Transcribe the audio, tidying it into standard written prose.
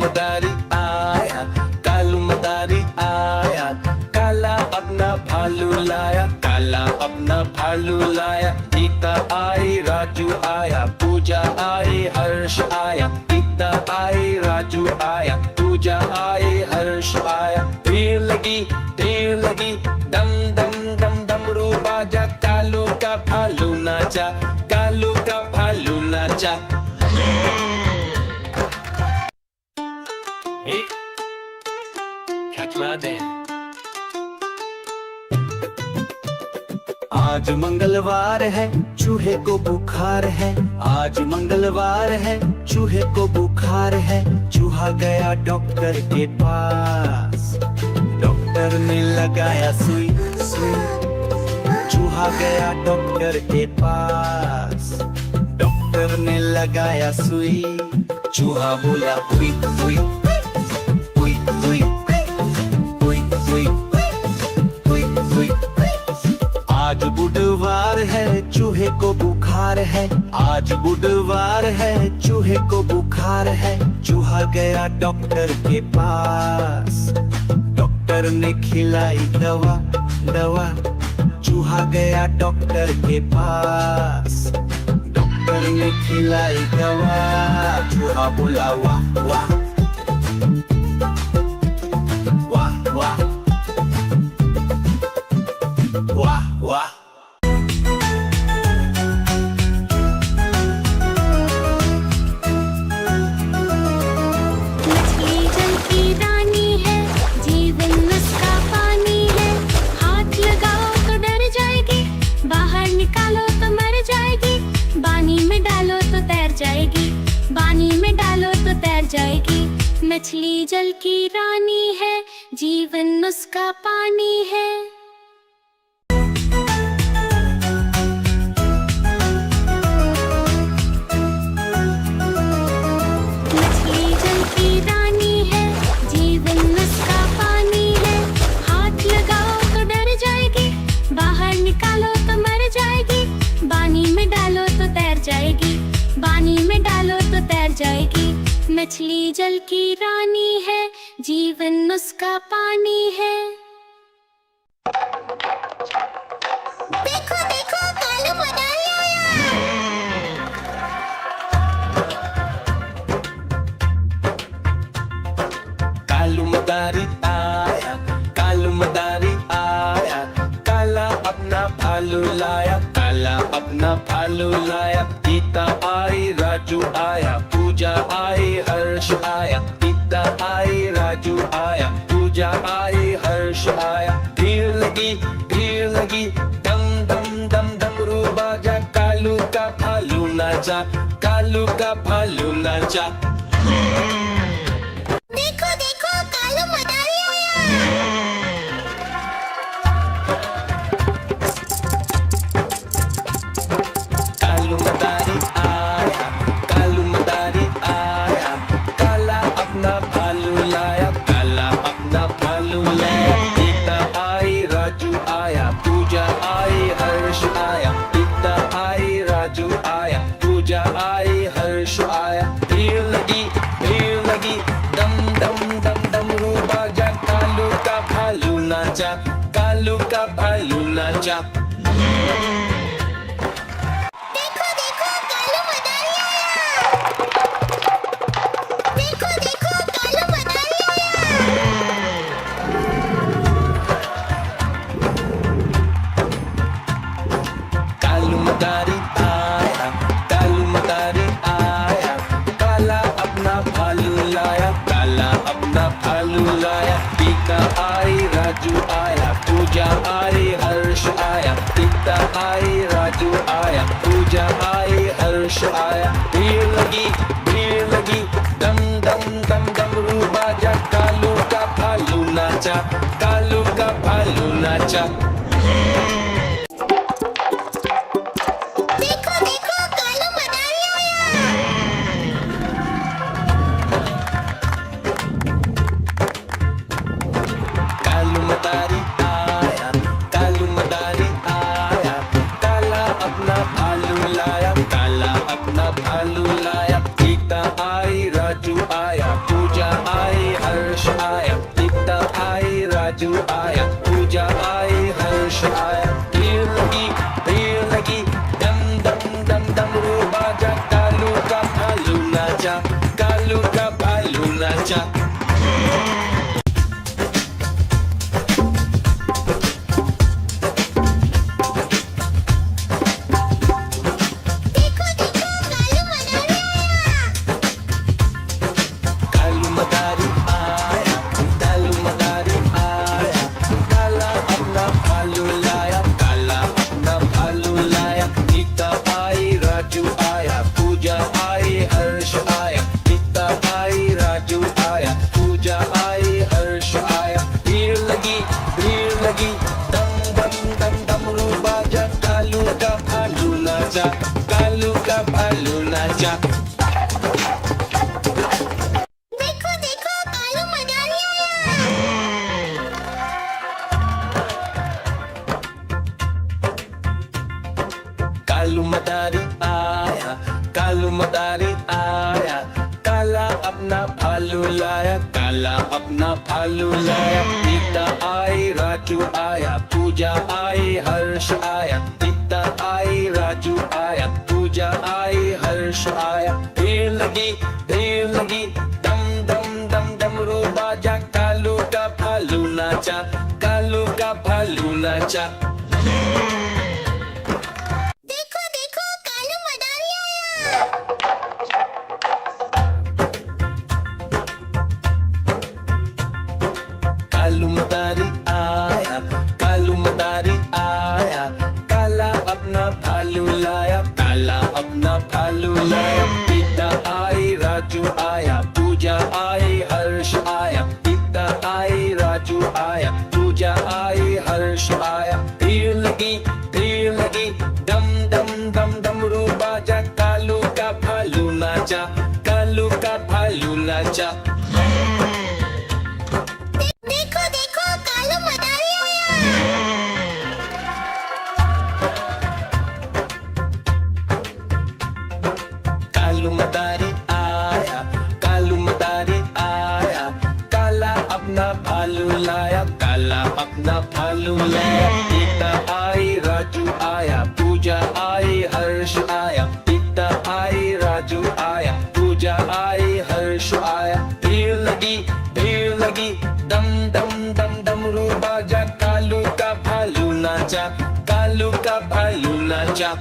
मदारी आया, कालू मदारी आया, काला अपना भालू लाया, काला अपना भालू लाया। गीता आई, राजू आया, पूजा आई, हर्ष आया। गीता आई, राजू आया, पूजा आई, हर्ष आया। भीड़ लगी, डम डम डम डमरू बाजा, कालू का भालू नाचा, कालू का भालू नाचा। आज मंगलवार है, चूहे को बुखार है। आज मंगलवार है, चूहे को बुखार है। चूहा गया डॉक्टर के पास, डॉक्टर ने लगाया सुई सुई। चूहा गया डॉक्टर के पास, डॉक्टर ने लगाया सुई। चूहा बोला हुई हुई हुई हुई हुई हुई हुई हुई। आज बुधवार है, चूहे को बुखार है। आज बुधवार है, चूहे को बुखार है। चूहा गया डॉक्टर के पास, डॉक्टर ने खिलाई दवा दवा। चूहा गया डॉक्टर के पास, डॉक्टर ने खिलाई दवा। चूहा बोला वाह वाह वाह वाह वाह वाह। मछली जल की रानी है, जीवन उसका पानी है। हाथ लगाओ तो डर जाएगी, बाहर निकालो तो मर जाएगी। पानी में डालो तो तैर जाएगी, पानी में डालो तो तैर जाएगी। मछली जल की रानी है, जीवन उसका पानी है। मछली जल की रानी है, जीवन उसका पानी है। हाथ लगाओ तो डर जाएगी, बाहर निकालो तो मर जाएगी। पानी में डालो तो तैर जाएगी, पानी में डालो तो तैर जाएगी। मछली जल की रानी है, जीवन उसका पानी है। देखो देखो, कालू मदारी आया। कालू मदारी आया, कालू मदारी आया, काला अपना भालू लाया, काला अपना भालू लाया। गीता आई, राजू आया, पूजा आई, हर्ष आया। गीता आई, राजू आया, पूजा आई, हर्ष आया। भीड़ लगी, डम डम डम डमरू बाजा, कालू का भालू नाचा, कालू का भालू नाचा। देखो देखो, कालू मदारी आया। कालू मदारी आया, कालू मदारी आया, काला अपना भालू लाया, काला अपना भालू लाया। गीता आई, राजू आया, पूजा आई, हर्ष आया। गीता आई, राजू आया, पूजा आई, हर्ष आया। भीड़ लगी, डम डम डम डमरू बाजा, कालू का भालू नाचा, कालू का भालू नाचा। देखो देखो, कालू मदारी आया। देखो देखो, कालू मदारी आया। कालू मदारी आया, कालू मदारी आया, काला अपना भालू लाया, काला अपना भालू लाया। गीता आई, राजू आया, पूजा आई, हर्ष आया। गीता आई, राजू आया, पूजा आई, हर्ष आया। भीड़ लगी, डम डम डम डमरू बाजा, कालू का भालू नाचा, कालू का भालू नाचा। देखो देखो, कालू मदारी आया। कालू मदारी आया, कालू मदारी आया, काला अपना भालू लाया, काला अपना भालू लाया। गीता आई, राजू आया, पूजा कालू मदारी आया, कालू मदारी आया, काला अपना भालू लाया, काला अपना भालू लाया। गीता आई, राजू आया, पूजा आई, हर्ष आया। गीता आई, राजू आया, पूजा आई, हर्ष आया। भीड़ लगी, दम दम दम डमरू बाजा, कालू का भालू नाचा, कालू का भालू नाचा। देखो देखो कालू मदारी आया। कालू मदारी आया, कालू मदारी आया, काला अपना भालू लाया, काला अपना भालू लाया। गीता आई, राजू आया, पूजा आई, हर्ष आया। गीता आई, राजू आया, पूजा आई, हर्ष आया। भीड़ लगी, दम दम दम डमरू बाजा, कालू का भालू नाचा, कालू का भालू नाचा। देखो देखो कालू मदारी आया। कालू मदारी आया, कालू मदारी आया, काला अपना भालू लाया, काला अपना भालू लाया। गीता आई, राजू आया, पूजा आई, हर्ष आया। गीता आई, राजू आया, पूजा आई, हर्ष आया। भीड़ लगी, दम दम दम डमरू बाजा, कालू का भालू नाचा, कालू का भालू नाचा।